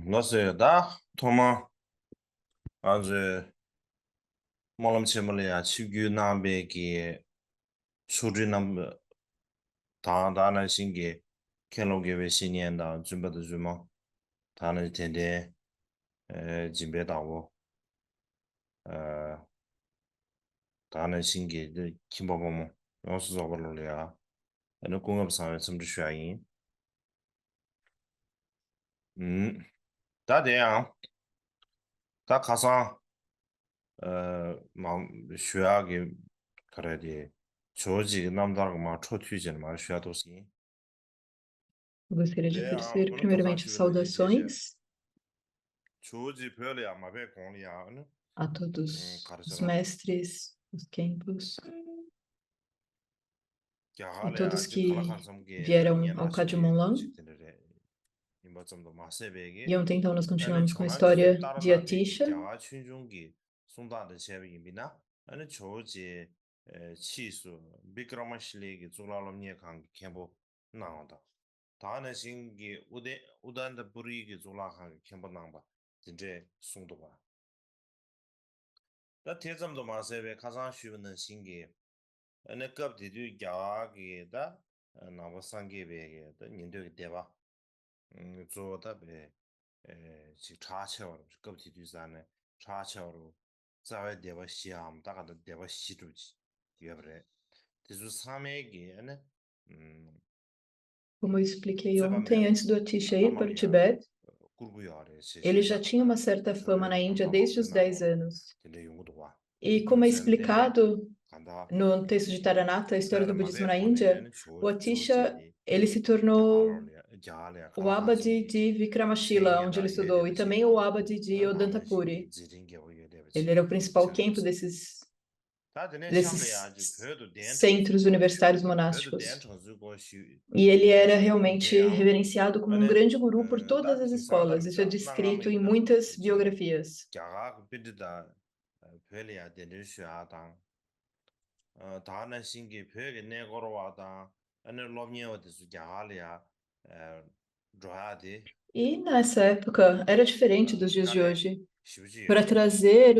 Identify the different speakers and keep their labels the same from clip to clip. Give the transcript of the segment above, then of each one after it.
Speaker 1: nasıl da Toma az malam çemele çivgü nambe ki suri nam dağdan singe kelloge ve sinyen da zümba da züma tanı tende jimbe dawo dağdan singe de kimbabomo yonsu zobarlo ya ene 공업 상에 섬주 슈아인 다 돼요 다 가서 막学校给 그래야 돼 조지 남다르고 막 초투이전 막 쉬어도시
Speaker 2: Gostaria de
Speaker 1: 네,
Speaker 2: oferecer
Speaker 1: 오늘 가상
Speaker 2: primeiramente
Speaker 1: 주변에 이제
Speaker 2: saudações
Speaker 1: 조지 별이 아마 배 공리야
Speaker 2: a todos os
Speaker 1: 가르쳐라
Speaker 2: mestres, os Kempos e
Speaker 1: 야할에
Speaker 2: todos
Speaker 1: 아직 갈라칸
Speaker 2: que
Speaker 1: 섬게
Speaker 2: vieram ao
Speaker 1: 니엔나시게
Speaker 2: Kadimolan.
Speaker 1: 직들에 임바점도
Speaker 2: E
Speaker 1: 마세베게
Speaker 2: ontem, então, nós
Speaker 1: 아니
Speaker 2: continuamos com a
Speaker 1: 전환지에
Speaker 2: história de
Speaker 1: 따라나베게
Speaker 2: Atisha.
Speaker 1: 야하 춘중기 송다의 제비입니다 아니 조지 치수 비크라마실레게 졸라롬니에 간 캠보 나온다 다는 신기 우단의 부리게 졸라한 캠보 나봐 진짜 송도봐 다 대점도 마세베 가상 쉬우는 신기 ane kub di du gyaa ki da nangwa sangi begi da nindu ki deba zo da be chik chaa che waru kub di du zane chaa che waru zawe deba xiyam daga da deba xidu ji diyo bre dizu same ki ane
Speaker 2: Como eu expliquei
Speaker 1: zoba
Speaker 2: ontem,
Speaker 1: me
Speaker 2: antes do Atisha ir para
Speaker 1: namal
Speaker 2: o
Speaker 1: ya
Speaker 2: Tibete,
Speaker 1: gurgu ya re she
Speaker 2: ele
Speaker 1: she
Speaker 2: já
Speaker 1: sha
Speaker 2: tinha uma certa fama na
Speaker 1: zobe
Speaker 2: Índia
Speaker 1: namal
Speaker 2: desde
Speaker 1: pe
Speaker 2: os 10
Speaker 1: nangwa
Speaker 2: anos.
Speaker 1: dinde yungu duwa
Speaker 2: E como é
Speaker 1: zen de
Speaker 2: explicado
Speaker 1: kanda
Speaker 2: no texto de Taranata, a história do
Speaker 1: zara ma
Speaker 2: budismo
Speaker 1: be
Speaker 2: na
Speaker 1: kone
Speaker 2: Índia,
Speaker 1: ane
Speaker 2: o
Speaker 1: cho je
Speaker 2: Atisha,
Speaker 1: di
Speaker 2: ele se tornou
Speaker 1: Gyaale
Speaker 2: o
Speaker 1: kala khan
Speaker 2: Abadi
Speaker 1: samgi
Speaker 2: de Vikramashila,
Speaker 1: chenye
Speaker 2: onde
Speaker 1: da
Speaker 2: ele
Speaker 1: yue de
Speaker 2: estudou, e
Speaker 1: bache
Speaker 2: também o
Speaker 1: da
Speaker 2: Abadi de
Speaker 1: thana shingi
Speaker 2: Odantapuri.
Speaker 1: zirin ge wo yue de bache
Speaker 2: Ele era o principal
Speaker 1: chang
Speaker 2: campo
Speaker 1: yubs ta de ne shamle ya ji
Speaker 2: desses
Speaker 1: phe du den chang zu
Speaker 2: centros
Speaker 1: go shu
Speaker 2: universitários
Speaker 1: phe du den
Speaker 2: monásticos.
Speaker 1: chang zu go shu
Speaker 2: E ele
Speaker 1: de
Speaker 2: era
Speaker 1: shi de
Speaker 2: realmente
Speaker 1: yang
Speaker 2: reverenciado como um
Speaker 1: ane
Speaker 2: grande guru por todas
Speaker 1: ta
Speaker 2: as
Speaker 1: ting sa da
Speaker 2: escolas.
Speaker 1: le
Speaker 2: Isso é
Speaker 1: da na nga
Speaker 2: descrito
Speaker 1: me
Speaker 2: em
Speaker 1: da
Speaker 2: muitas
Speaker 1: ji
Speaker 2: biografias.
Speaker 1: gya ga bi de da phe le ya de de shu ya dang ta na shingi phe ge ne go ro wa da ane lo mye wa de su gya le ya ro ya de
Speaker 2: E nessa época era diferente dos dias de
Speaker 1: kane
Speaker 2: hoje.
Speaker 1: shibuji
Speaker 2: Para
Speaker 1: yore
Speaker 2: trazer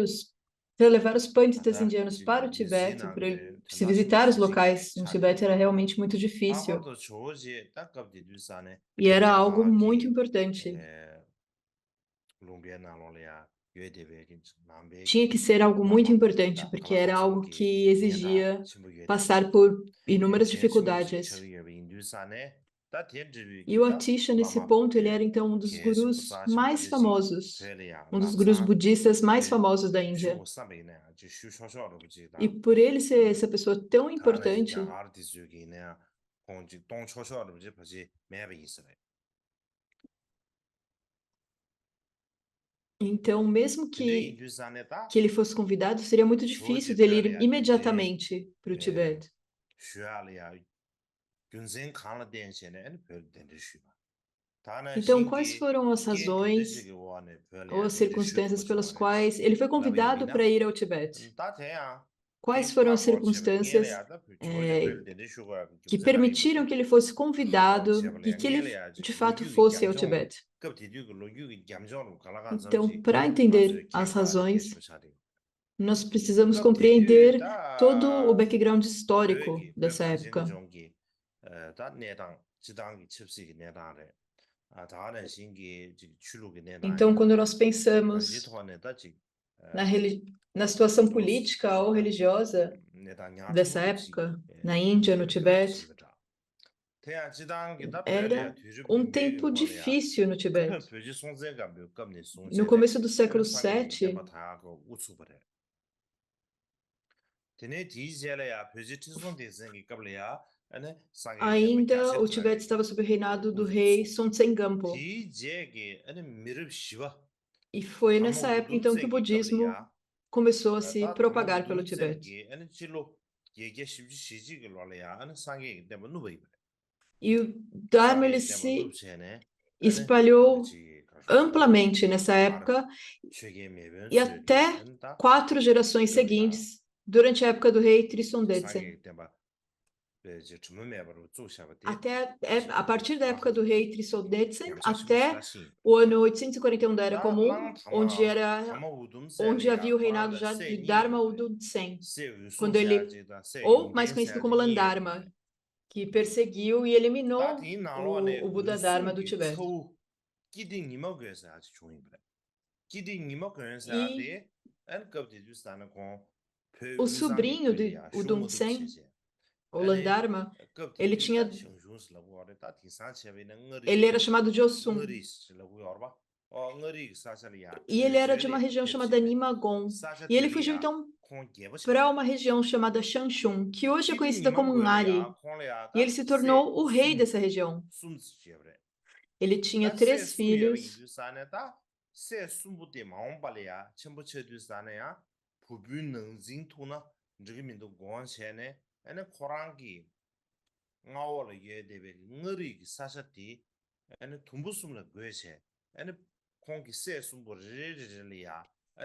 Speaker 2: para levar os panditas
Speaker 1: ata
Speaker 2: indianos para o
Speaker 1: 지
Speaker 2: Tibete, para
Speaker 1: 미진한데
Speaker 2: se
Speaker 1: 전다 신기
Speaker 2: visitar os
Speaker 1: 시지게
Speaker 2: locais no
Speaker 1: 차대
Speaker 2: Tibete era realmente muito difícil.
Speaker 1: 아버도 조지 딱갑디 두산에
Speaker 2: E era algo muito
Speaker 1: 야하기
Speaker 2: importante.
Speaker 1: 에 롱비엔나로리아 유에데베긴
Speaker 2: Tinha
Speaker 1: 남베기
Speaker 2: que ser algo muito importante,
Speaker 1: 나마다
Speaker 2: porque era algo
Speaker 1: 칼라칸섬기
Speaker 2: que
Speaker 1: 니다
Speaker 2: exigia
Speaker 1: 침부 유에데베지
Speaker 2: passar por
Speaker 1: 데
Speaker 2: inúmeras
Speaker 1: 젠침부지
Speaker 2: dificuldades.
Speaker 1: 저기에 인두산에 다
Speaker 2: E o
Speaker 1: 텐지비기다
Speaker 2: Atisha, nesse
Speaker 1: 라마
Speaker 2: ponto, ele
Speaker 1: 데
Speaker 2: era então um dos
Speaker 1: 게시
Speaker 2: gurus
Speaker 1: 부사시
Speaker 2: mais
Speaker 1: 부지지
Speaker 2: famosos,
Speaker 1: 벨리아
Speaker 2: um dos gurus
Speaker 1: 나상
Speaker 2: budistas mais
Speaker 1: 데
Speaker 2: famosos da Índia.
Speaker 1: 슈고사베네 아주 슈쇼쇼로
Speaker 2: E
Speaker 1: 부지다
Speaker 2: por ele ser essa pessoa tão
Speaker 1: 다는 이제
Speaker 2: importante,
Speaker 1: 아르티스기네 공직 동초쇼로 부지 부지 매비 있어요.
Speaker 2: então, mesmo
Speaker 1: 근데
Speaker 2: que,
Speaker 1: 인두산에다
Speaker 2: que ele fosse convidado, seria muito difícil
Speaker 1: 조지
Speaker 2: dele ir
Speaker 1: 별이야 딘데
Speaker 2: imediatamente para o Tibete.
Speaker 1: 슈알이야 균생 칸라 덴시네 별 덴데 슈바 다는
Speaker 2: Então, quais
Speaker 1: 신기
Speaker 2: foram as
Speaker 1: 게
Speaker 2: razões
Speaker 1: 교대식이 원에
Speaker 2: ou
Speaker 1: 별이야
Speaker 2: as
Speaker 1: 딘데
Speaker 2: circunstâncias
Speaker 1: 슈토
Speaker 2: pelas
Speaker 1: 쇼레스
Speaker 2: quais ele foi convidado para
Speaker 1: 라비임이나
Speaker 2: ir ao Tibete?
Speaker 1: 다 돼야
Speaker 2: Quais foram as
Speaker 1: 딩파고 제베
Speaker 2: circunstâncias,
Speaker 1: 녜래야다 조지
Speaker 2: eh,
Speaker 1: 별 덴데 슈가
Speaker 2: que
Speaker 1: 김자라
Speaker 2: permitiram
Speaker 1: 임바지
Speaker 2: que ele fosse
Speaker 1: 파고
Speaker 2: convidado e
Speaker 1: 제벨이야
Speaker 2: que ele
Speaker 1: 녜래야지
Speaker 2: de fato
Speaker 1: 로유기
Speaker 2: fosse ao
Speaker 1: 감정
Speaker 2: Tibete?
Speaker 1: 급디디고 로유기 감정으로 갈라간
Speaker 2: Então,
Speaker 1: 섬지
Speaker 2: para
Speaker 1: 아주
Speaker 2: entender as
Speaker 1: 갱과하지
Speaker 2: razões,
Speaker 1: 게시부차리
Speaker 2: nós precisamos
Speaker 1: 급디디
Speaker 2: compreender todo o
Speaker 1: 다
Speaker 2: background histórico
Speaker 1: 벽이
Speaker 2: dessa
Speaker 1: 벽한신
Speaker 2: época.
Speaker 1: 종기 다 내당 지당기 칩식이 내당래 다는 신기 출루기
Speaker 2: Então,
Speaker 1: 내당이야
Speaker 2: quando nós pensamos
Speaker 1: 간지토안에다 지
Speaker 2: na situação
Speaker 1: 루스
Speaker 2: política ou
Speaker 1: 쇼다
Speaker 2: religiosa
Speaker 1: 내당
Speaker 2: dessa
Speaker 1: 야청루지
Speaker 2: época, na Índia, no Tibete,
Speaker 1: 벽지부터 태양 지당기 다 별이야
Speaker 2: era
Speaker 1: 뒤집
Speaker 2: um
Speaker 1: 임베기
Speaker 2: tempo
Speaker 1: 원래야
Speaker 2: difícil no Tibete.
Speaker 1: 벽지 송세가 몇 겁니
Speaker 2: No
Speaker 1: 송세네
Speaker 2: começo do
Speaker 1: 에는
Speaker 2: século
Speaker 1: 상계
Speaker 2: VII,
Speaker 1: 대마타고 우츠버래 되네 디젤이야 벽지 티송대생이 겁래야 에는 상계 대마
Speaker 2: ainda o Tibete
Speaker 1: 갸세트라게
Speaker 2: estava sob o reinado do rei
Speaker 1: 우즈소
Speaker 2: Sonten Gampo.
Speaker 1: 디제게 에는 미릅시와
Speaker 2: E foi nessa
Speaker 1: 다모
Speaker 2: época, então, que o
Speaker 1: 우둔생이
Speaker 2: budismo
Speaker 1: 겁래야
Speaker 2: começou a se
Speaker 1: 다 다모
Speaker 2: propagar pelo Tibete.
Speaker 1: 우둔생이 에는 질로 얘기 심지 시지를 말이야 에는 상계 대마 누베이
Speaker 2: E o Dharma ele
Speaker 1: 상계 대마
Speaker 2: se
Speaker 1: 누브체네 에는
Speaker 2: espalhou
Speaker 1: 그지 가서
Speaker 2: amplamente nessa
Speaker 1: 말
Speaker 2: época
Speaker 1: 최계
Speaker 2: e
Speaker 1: 매변수리
Speaker 2: até
Speaker 1: 엔다
Speaker 2: 4 gerações
Speaker 1: 겁래야
Speaker 2: seguintes, durante a época do rei Trisondetsen.
Speaker 1: 상계 대마
Speaker 2: a partir da época do rei Trisodetsen até o ano 841 da Era Comum, onde havia o reinado já de Dharma Udun-sen, quando ele, ou mais conhecido como Landharma, que perseguiu e eliminou o Buda Dharma do Tibete. E o sobrinho de Udun-sen, o Landharma, ele era chamado de Osun. E ele era de uma região chamada Nimagon. E ele fugiu então para uma região chamada Shanshun, que hoje é conhecida como Ngari. E ele se tornou o rei dessa região. Ele tinha 3 filhos.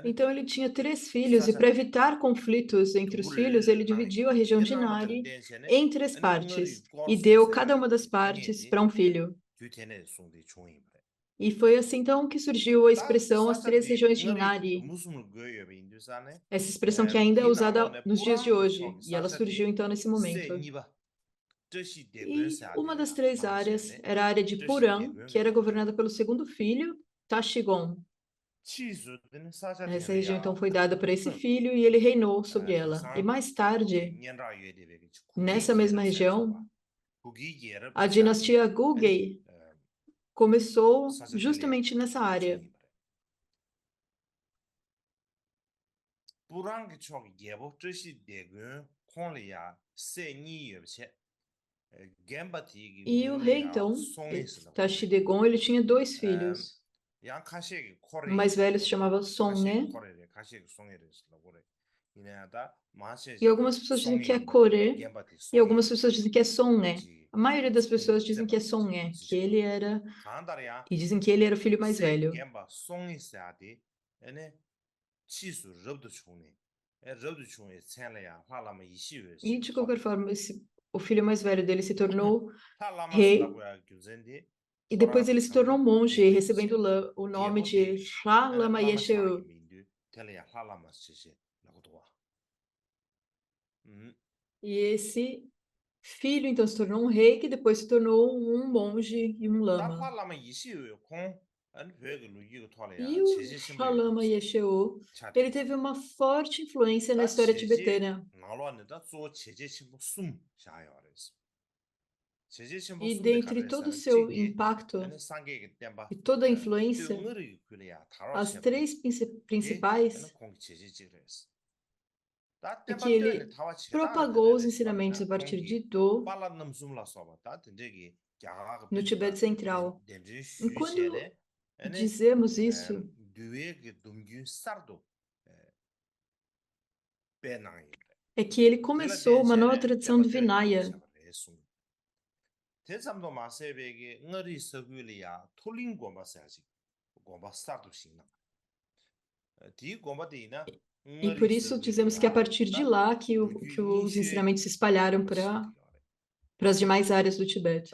Speaker 2: Então ele tinha 3 filhos e para evitar conflitos entre os filhos, ele dividiu a região de Nari em 3 partes e deu cada uma das partes para um filho. E foi assim então que surgiu a expressão as 3 regiões de Nari. Essa expressão que ainda é usada nos dias de hoje, e ela surgiu então nesse momento. E uma das 3 áreas era a área de Puran, que era governada pelo segundo filho, Tashigon. Essa região então foi dada para esse filho e ele reinou sobre ela. E mais tarde, nessa mesma região, a dinastia Gugei começou justamente nessa área. E o rei então, Tashidegon, ele tinha 2 filhos. O mais velho se chamava Sonne. E algumas pessoas dizem que é Kore, e algumas pessoas dizem que é Sonne. A maioria das pessoas dizem que é Sonne, que ele era, e dizem que ele era o filho mais velho. E de qualquer forma, o filho mais velho dele se tornou rei, e depois ele se tornou monge, recebendo o nome de Sha Lama Yesheu. E esse filho, então, se tornou um rei, que depois se tornou um monge e um lama. E o Sha Lama Yesheu, ele teve uma forte influência na história tibetana. E dentre todo o seu impacto e toda a influência, as 3 principais é que ele propagou os ensinamentos a partir de Do no Tibete Central. E quando dizemos isso, é que ele começou uma nova tradição do Vinaya. E por isso dizemos que é a partir de lá que os ensinamentos se espalharam para as demais áreas do Tibete.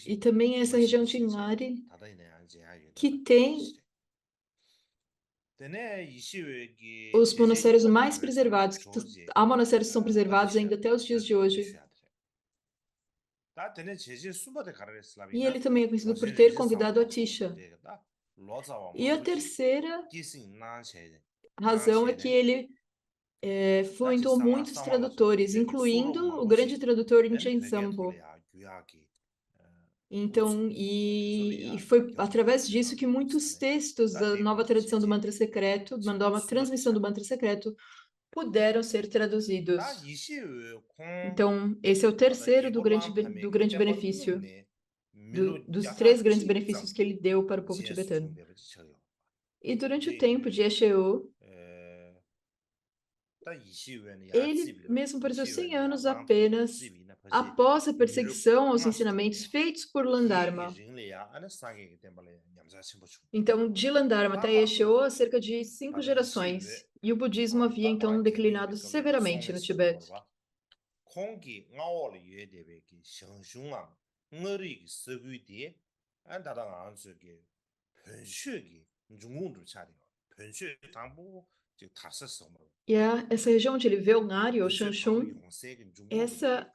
Speaker 2: E também essa região de Ngari, que tem os monastérios mais preservados, há monastérios que são preservados ainda até os dias de hoje. E ele também é conhecido por ter convidado Atisha. E a terceira razão é que ele fluentou muitos tradutores, incluindo o grande tradutor Rinchen Sampo. Então, e foi através disso que muitos textos da nova tradição do mantra secreto, da nova transmissão do mantra secreto, puderam ser traduzidos. Então, esse é o terceiro do grande benefício, dos 3 grandes benefícios que ele deu para o povo tibetano. E durante o tempo de Yesheu, ele mesmo pareceu 100 anos apenas após a perseguição aos ensinamentos feitos por Landharma. Então, de Landharma até Yeshua, cerca de 5 gerações, e o budismo havia então declinado severamente no Tibete. E essa região onde ele vê o Nari, ou Shanshun, essa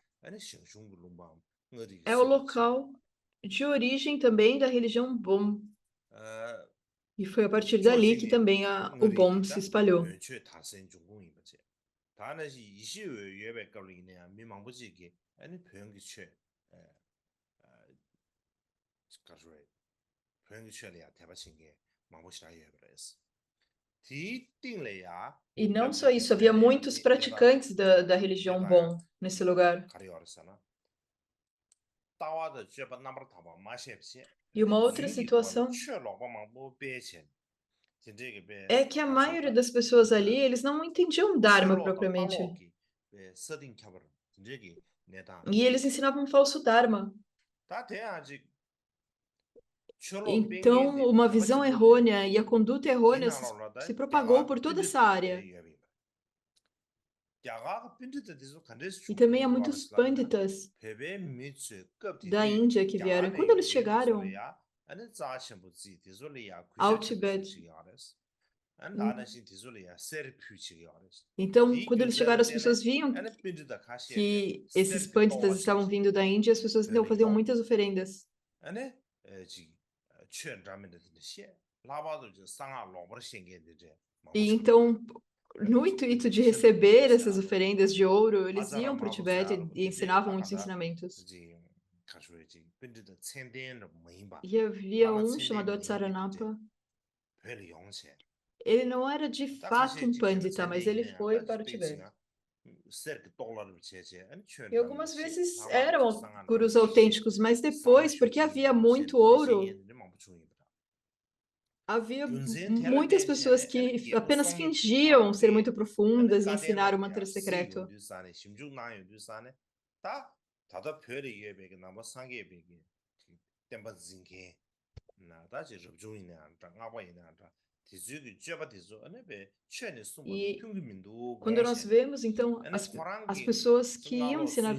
Speaker 2: é o local de origem também da religião Bon. E foi a partir dali que também o Bon se espalhou. E não só isso, havia muitos praticantes da religião Bon nesse lugar. E uma outra situação é que a maioria das pessoas ali, eles não entendiam Dharma propriamente. E eles ensinavam um falso Dharma. Então, uma visão errônea e a conduta errônea se propagou por toda essa área. E também há muitos Panditas da Índia que vieram. E quando eles chegaram ao Tibete, então, quando eles chegaram, as pessoas viam que esses Panditas estavam vindo da Índia, as pessoas então faziam muitas oferendas. E então, no intuito de receber essas oferendas de ouro, eles iam para o Tibete e ensinavam muitos ensinamentos. E havia um chamado Atsaranapa. Ele não era de fato um pandita, mas ele foi para o Tibete. E algumas vezes eram gurus autênticos, mas depois, porque havia muito ouro, havia muitas pessoas que apenas fingiam ser muito profundas e ensinaram o mantra secreto. E quando nós vemos, então, as pessoas que iam ensinar,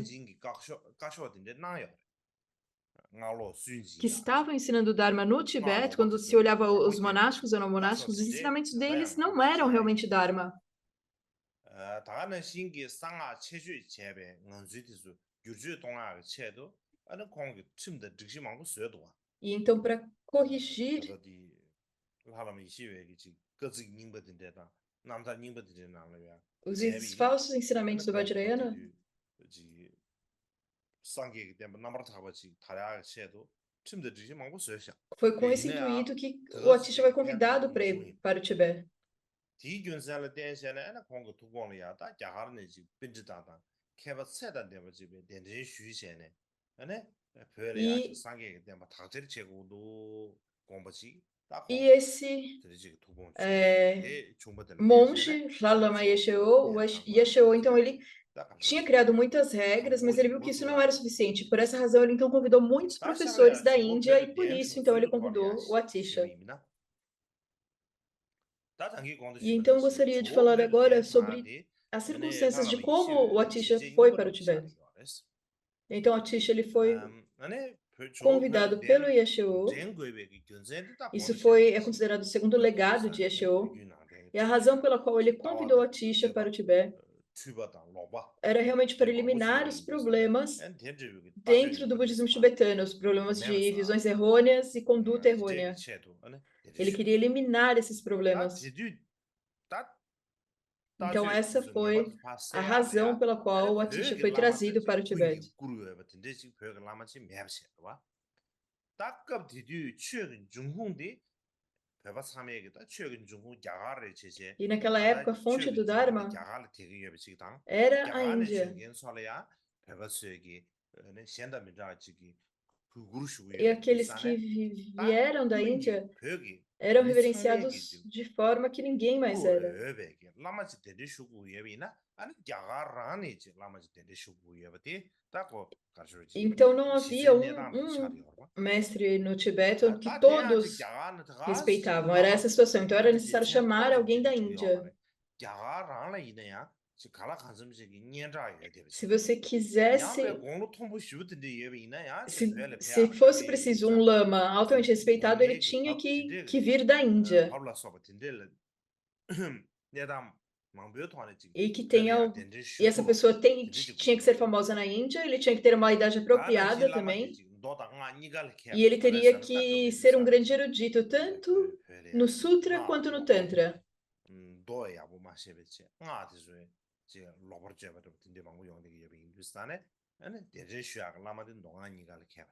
Speaker 2: que estavam ensinando o Dharma no Tibete, quando se olhava os monásticos ou não monásticos, os ensinamentos deles não eram realmente Dharma. E então, para corrigir os falsos ensinamentos do Vajrayana, foi com esse intuito que o Atisha foi convidado para ir para o Tibete. E esse monge, Lama Yeshua, então ele tinha criado muitas regras, mas ele viu que isso não era suficiente. Por essa razão, ele então convidou muitos professores da Índia e por isso, então, ele convidou o Atisha. E então, eu gostaria de falar agora sobre as circunstâncias de como o Atisha foi para o Tibete. Então, o Atisha, ele foi convidado pelo Yeshua. Isso é considerado o segundo legado de Yeshua. E a razão pela qual ele convidou a Atisha para o Tibete era realmente para eliminar os problemas dentro do budismo tibetano, os problemas de visões errôneas e conduta errônea. Ele queria eliminar esses problemas. Então, essa foi a razão pela qual o Atisha foi trazido para o Tibete. E naquela época, a fonte do Dharma era a Índia. E aqueles que vieram da Índia eram reverenciados de forma que ninguém mais era. Então não havia um mestre no Tibete que todos respeitavam. Era essa a situação. Então era necessário chamar alguém da Índia. Se você quisesse, se fosse preciso um lama altamente respeitado, ele tinha que vir da Índia. E essa pessoa tinha que ser famosa na Índia, ele tinha que ter uma idade apropriada também, e ele teria que ser um grande erudito, tanto no Sutra quanto no Tantra.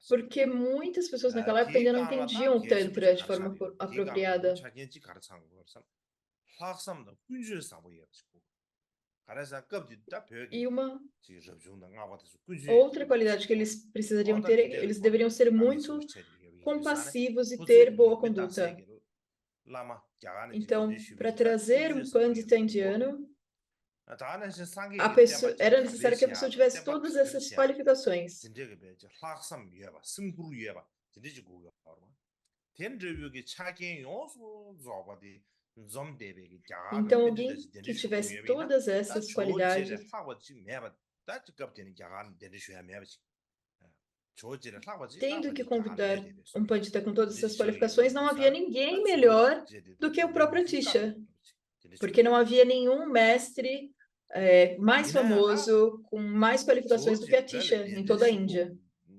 Speaker 2: Porque muitas pessoas naquela época ainda não entendiam o Tantra de forma apropriada. E uma outra qualidade que eles precisariam ter, eles deveriam ser muito compassivos e ter boa conduta. Então, para trazer um pandita indiano, era necessário que a pessoa tivesse todas essas qualificações. Então, alguém que tivesse todas essas qualidades, tendo que convidar um pandita com todas essas qualificações, não havia ninguém melhor do que o próprio Atisha, porque não havia nenhum mestre mais famoso, com mais qualificações do que Atisha em toda a Índia,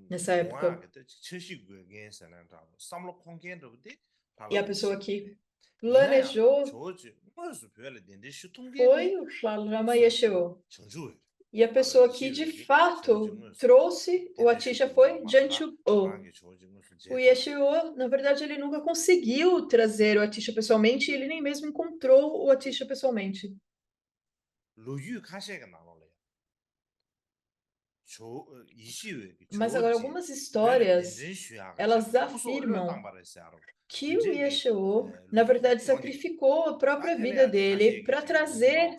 Speaker 2: nessa época. E a pessoa que planejou foi o Shalrama Yeshua. E a pessoa que, de fato, trouxe o Atisha foi Janchu-O. O Yeshua, na verdade, ele nunca conseguiu trazer o Atisha pessoalmente, e ele nem mesmo encontrou o Atisha pessoalmente. Mas agora, algumas histórias, elas afirmam que o Yeshua, na verdade, sacrificou a própria vida dele para trazer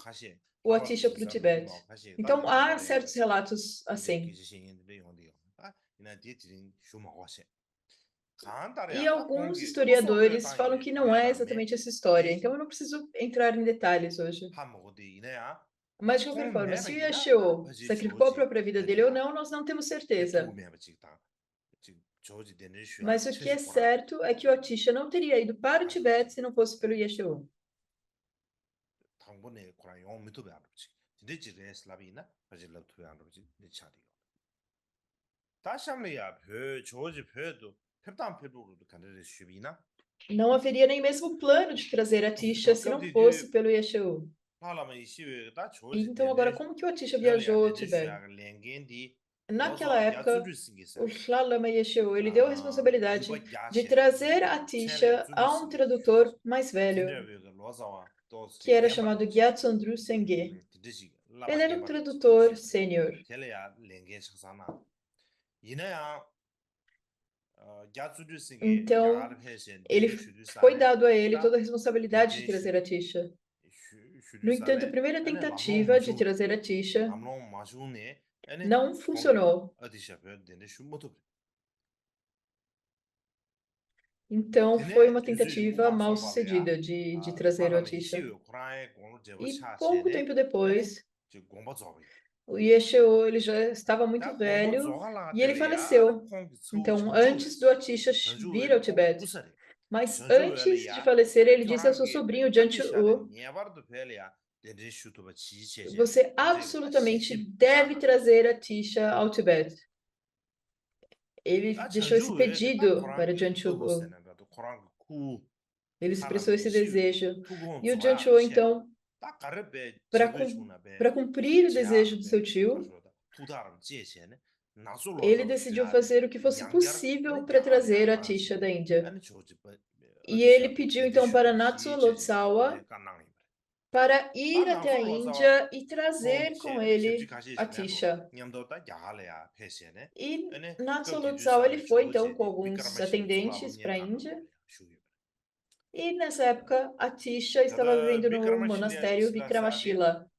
Speaker 2: o Atisha para o Tibete. Então, há certos relatos assim. E alguns historiadores falam que não é exatamente essa história, então eu não preciso entrar em detalhes hoje. Mas, de qualquer forma, se o Yeshua sacrificou a própria vida dele ou não, nós não temos certeza. Mas o que é certo é que o Atisha não teria ido para o Tibete se não fosse pelo Yeshua. Não haveria nem mesmo plano de trazer Atisha se não fosse pelo Yeshua. Então, agora, como que o Atisha viajou ao Tibete? Naquela época, o Shalama Yeshua, ele deu a responsabilidade de trazer Atisha a um tradutor mais velho, que era chamado Gyatso Sengye. Ele era um tradutor sênior. Então, foi dado a ele toda a responsabilidade de trazer Atisha. No entanto, a primeira tentativa de trazer Atisha não funcionou. Então, foi uma tentativa mal sucedida de trazer o Atisha. E pouco tempo depois, o Yeshua, ele já estava muito velho e ele faleceu. Então, antes do Atisha vir ao Tibete. Mas antes de falecer, ele disse ao seu sobrinho, Janchu-U, você absolutamente deve trazer Atisha ao Tibete. Ele deixou esse pedido para Janchu-U. Ele expressou esse desejo. E o Janchu-U, então, para cumprir o desejo do seu tio, ele decidiu fazer o que fosse possível para trazer Atisha da Índia. E ele pediu, então, para Natsu Lotsawa para ir até a Índia e trazer com ele Atisha. E Natsu Lotsawa, ele foi, então, com alguns atendentes para a Índia. E nessa época, Atisha estava vivendo no monastério Vikramashila.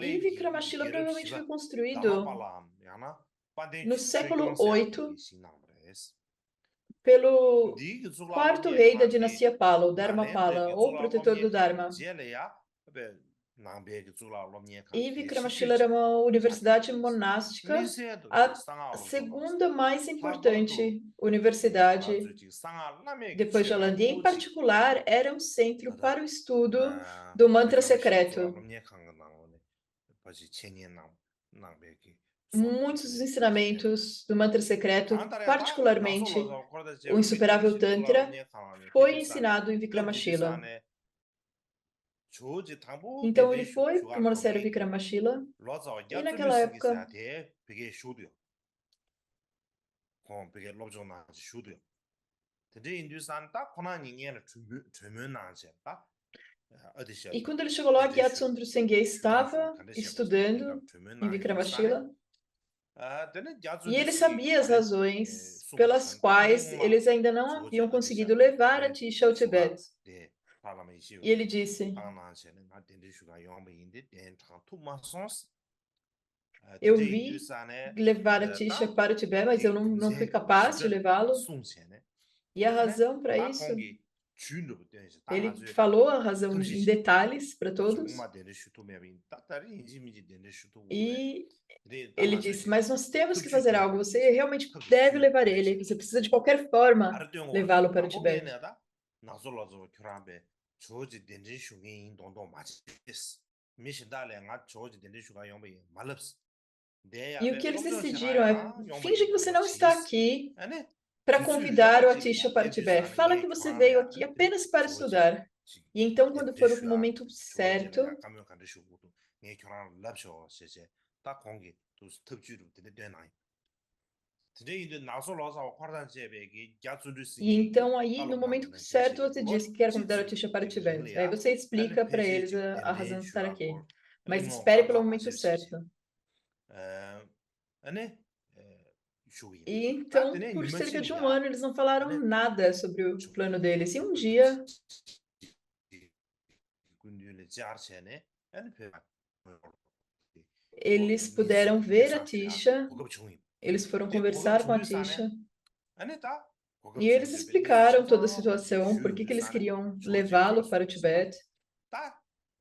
Speaker 2: E Vikramashila provavelmente foi construído no século VIII pelo quarto rei da dinastia Pala, o Dharmapala, ou protetor do Dharma. E Vikramashila era uma universidade monástica, a segunda mais importante universidade depois de Alandi. Em particular, era um centro para o estudo do mantra secreto. Muitos dos ensinamentos do mantra secreto, particularmente o insuperável Tantra, foi ensinado em Vikramashila. Então ele foi para o monastério Vikramashila e naquela época e quando ele chegou lá, Gyatso Sengye estava estudando em Vikramashila e ele sabia as razões pelas quais eles ainda não haviam conseguido levar a Tisha ao Tibete. E ele disse: eu vi levar a Tisha para o Tibete, mas eu não fui capaz de levá-lo. E a razão para isso, ele falou a razão em detalhes para todos. E ele disse: mas nós temos que fazer algo, você realmente deve levar ele, você precisa de qualquer forma levá-lo para o Tibete. E o que eles decidiram é: finge que você não está aqui para convidar o Atisha para o Tibete. Fala que você veio aqui apenas para estudar. E então, quando for o momento certo, e então aí, no momento certo, você diz que quer convidar o Atisha para o Tibete. Aí você explica para eles a razão de estar aqui. Mas espere pelo momento certo. E então, por cerca de um ano, eles não falaram nada sobre o plano deles. E um dia, eles puderam ver a Tisha, eles foram conversar com a Tisha, e eles explicaram toda a situação, por que eles queriam levá-lo para o Tibete.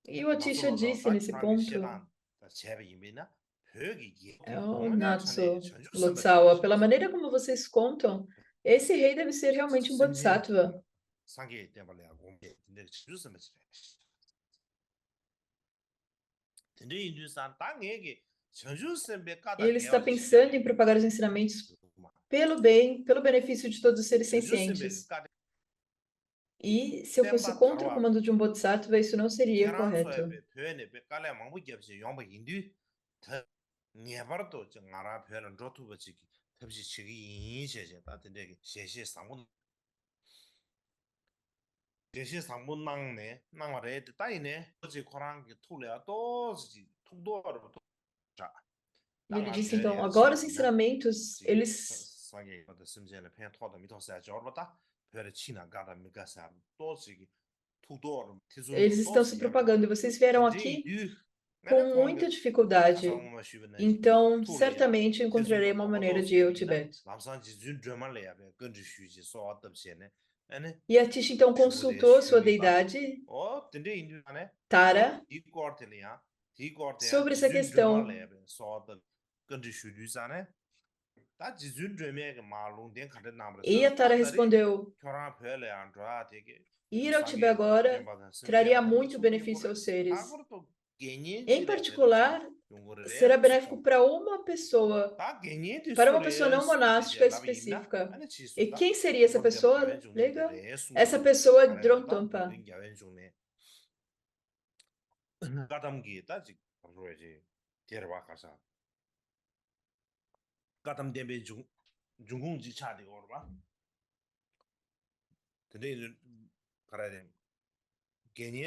Speaker 2: E o Atisha disse nesse ponto: oh, Natsu Lotsawa, pela maneira como vocês contam, esse rei deve ser realmente um Bodhisattva. E ele está pensando em propagar os ensinamentos pelo bem, pelo benefício de todos os seres sencientes. E se eu fosse contra o comando de um Bodhisattva, isso não seria correto. E ele disse, então, agora os ensinamentos, eles estão se propagando, e vocês vieram aqui com muita dificuldade. Então, certamente encontrarei uma maneira de ir ao Tibete. E a Tish, então, consultou sua deidade, Tara, sobre essa questão. E a Tara respondeu: ir ao Tibete agora traria muito benefício aos seres. Em particular, será benéfico para uma pessoa não monástica específica. E quem seria essa pessoa? Legal. Essa pessoa é Drontompa.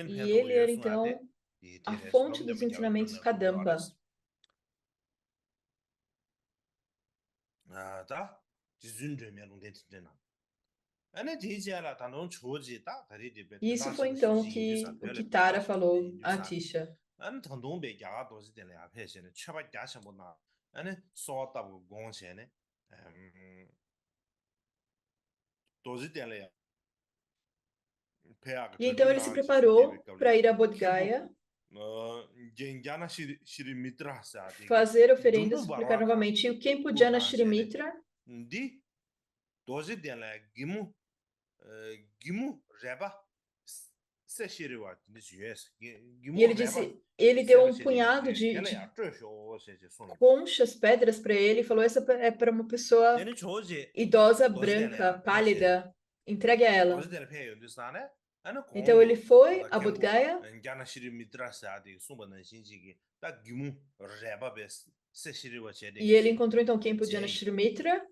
Speaker 2: E ele era, então, a fonte dos ensinamentos Kadampa. E isso foi então o que Tara falou a Tisha. E então ele se preparou para ir a Bodh Gaya, fazer oferendas, suplicar novamente. E o Khenpo Jana Shri Mitra, e ele disse, ele deu um punhado de conchas, pedras para ele, e falou, essa é para uma pessoa idosa, branca, pálida, entregue a ela. Então ele foi a Bodh Gaya, e ele encontrou então Khenpo Jana Shri Mitra,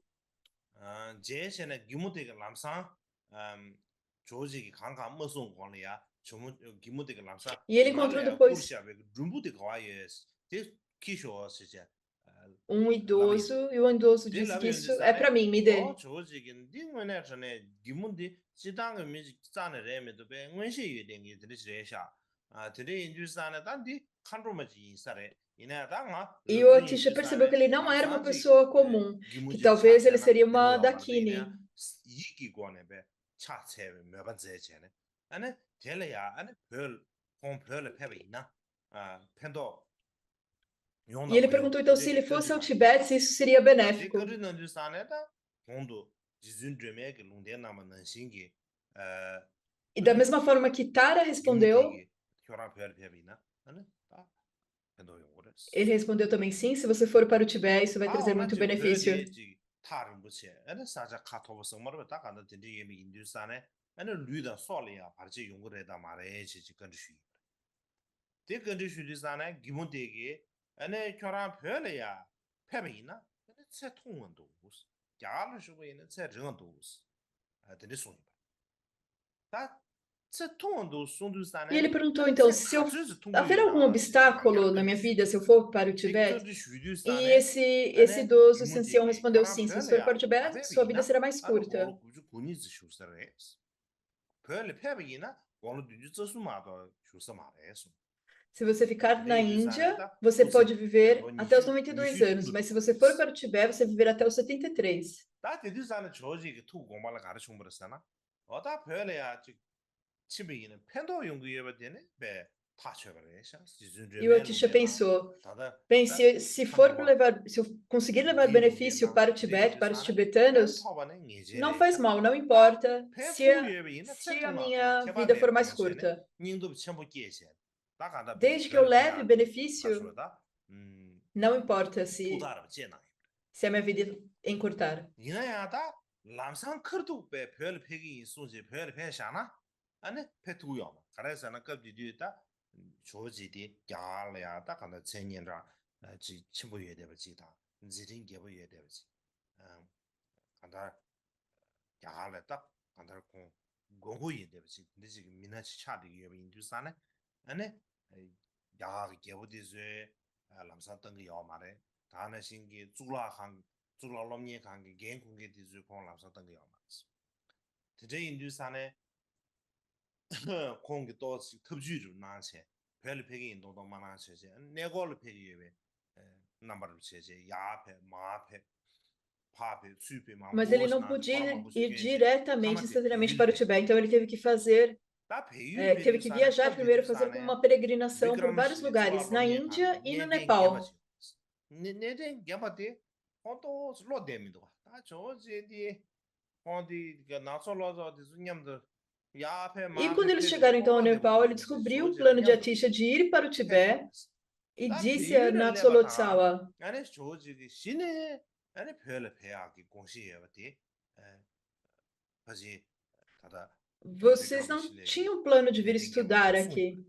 Speaker 2: e ele encontrou depois um idoso, e o idoso disse que isso é para mim, me dê. E o Atisha percebeu que ele não era uma pessoa comum, que talvez ele seria uma Dakini. E ele perguntou então se ele fosse ao Tibete, se isso seria benéfico. E da mesma forma que Tara respondeu, ele respondeu também sim, se você for para o Tibete, isso vai trazer muito benefício. E ele perguntou então se haverá algum obstáculo na minha vida se eu for para o Tibete? E esse idoso, esse ancião, respondeu sim, se você for para o Tibete, sua vida será mais curta. Se você ficar na Índia, você pode viver até os 92 anos, mas se você for para o Tibete, você viverá até os 73. E o Atisha pensou, bem, se eu conseguir levar benefício para o Tibete, para os tibetanos, não faz mal, não importa se a minha vida for mais curta. Desde que eu leve benefício, não importa se a minha vida encurtar. Mas ele não podia ir diretamente, instantaneamente para o Tibete, então ele teve que teve que viajar primeiro, fazer uma peregrinação por vários lugares, na Índia e no Nepal. E quando eles chegaram então ao Nepal, ele descobriu o plano de Atisha de ir para o Tibete e disse a Natsolotsawa, vocês não tinham plano de vir estudar aqui.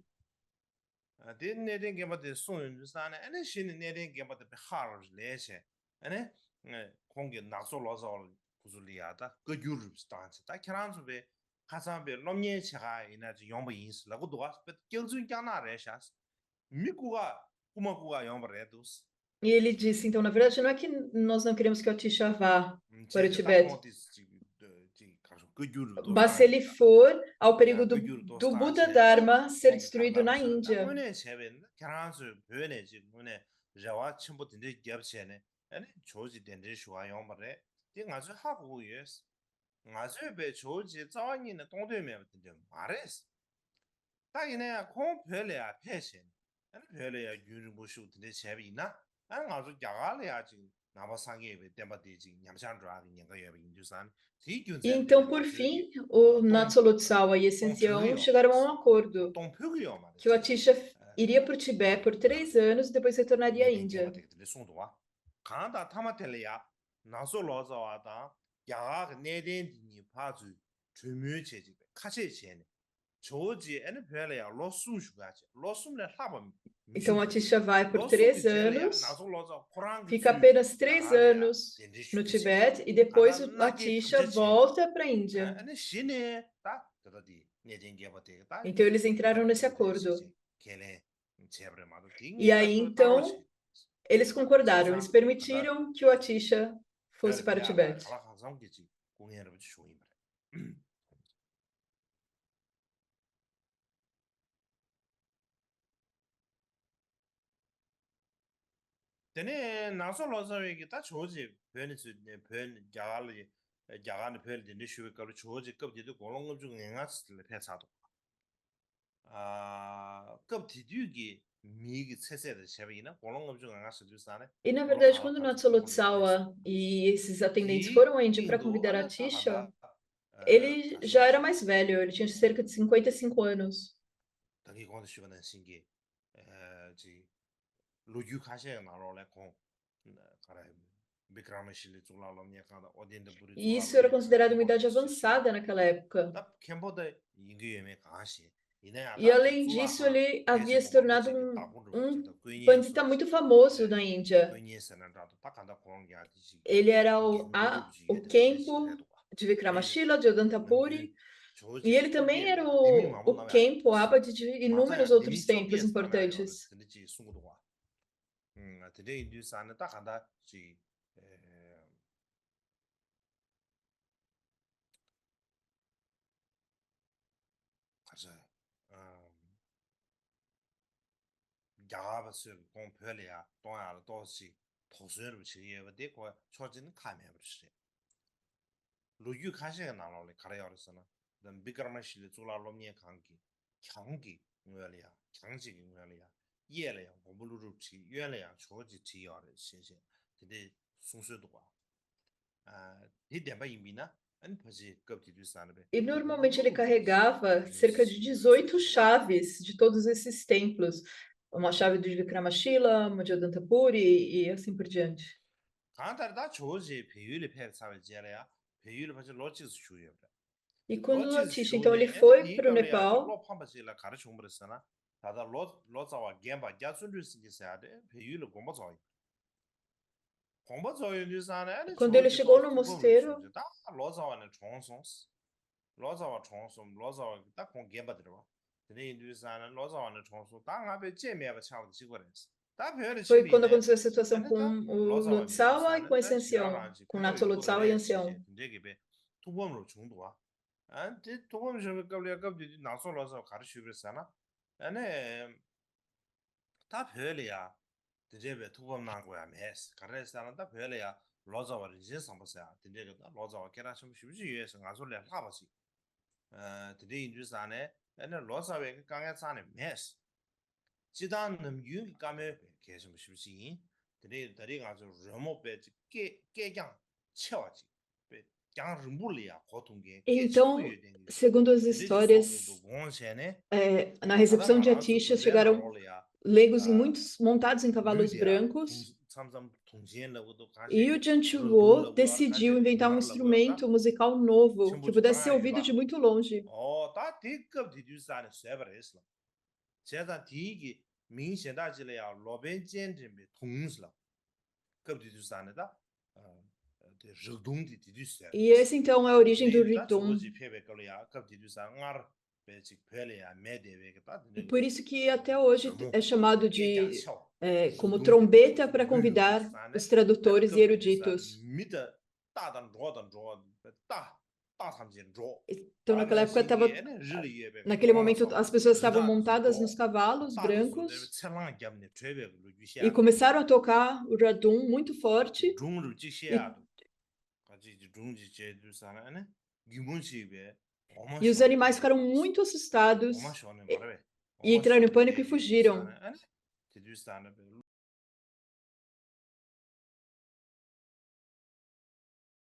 Speaker 2: E ele disse, então, na verdade, não é que nós não queremos que o Atisha vá para o Tibete. Mas ele for ao perigo do Buda Dharma ser destruído na Índia. E então, por fim, o Natso Lotsawa e esse ancião chegaram a um acordo que o Atisha iria para o Tibete por 3 anos e depois retornaria à Índia. Então, a Atisha vai por 3 anos, fica apenas 3 anos no Tibete e depois o Atisha volta para a Índia. Então, eles entraram nesse acordo. E aí, então, eles concordaram, eles permitiram que o Atisha fosse para o Tibete.
Speaker 1: Tene naso loza wegi ta choji pöni su pöni gyagani pöni dinde shuwe kalu choji kub didu golong ngab zhug nga sili pe chado. Kub didu gi migi tsese de sheba ina golong ngab zhug nga sili sane.
Speaker 2: E, na verdade, quando Natso Lotsawa e esses atendentes foram à Índia para convidar a Atisha, ele já era mais velho, ele tinha cerca de 55 anos. E isso era considerado uma idade avançada naquela época. E, além disso, ele havia se tornado um pandita muito famoso na Índia. Ele era o Khenpo de Vikramashila, de Odantapuri, e ele também era o Khenpo, abade de inúmeros outros templos importantes. E normalmente ele carregava cerca de 18 chaves de todos esses templos. Uma chave do Vikramashila, uma de Odantapuri e assim por diante. E quando o Atisha, então, ele foi para o Nepal, quando ele chegou no mosteiro, foi quando aconteceu a situação com o Lotsawa e com esse ancião, com Natso Lotsawa e ancião. Então, segundo as histórias, na recepção de Atisha chegaram leigos montados em cavalos brancos, e o Janchuo decidiu inventar um instrumento musical novo que pudesse ser ouvido de muito longe. E esse então é a origem do Ridum. E por isso que até hoje é chamado de como trombeta para convidar os tradutores e eruditos. Então, naquela época, naquele momento, as pessoas estavam montadas nos cavalos brancos e começaram a tocar o radum muito forte. E os animais ficaram muito assustados e entraram em pânico e fugiram.